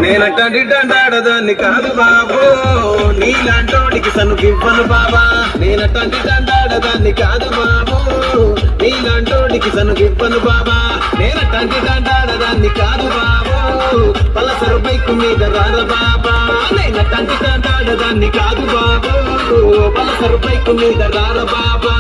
నేనట్టంటి దండాడదాన్ని కాదు బాబు, నీలాంటోడికి సనుకివ్వను బాబా. నేనట్టంటి దండాడదాన్ని కాదు బాబు, నీలాంటోడికి సనుకివ్వను బాబా. నేనట్టంటి దండాడదాన్ని కాదు బాబు, పలసరు బైకు మీద రార బాబా. నేనట్టంటి దండాడదాన్ని కాదు బాబు, పలసరు బైకు మీద రార బాబా.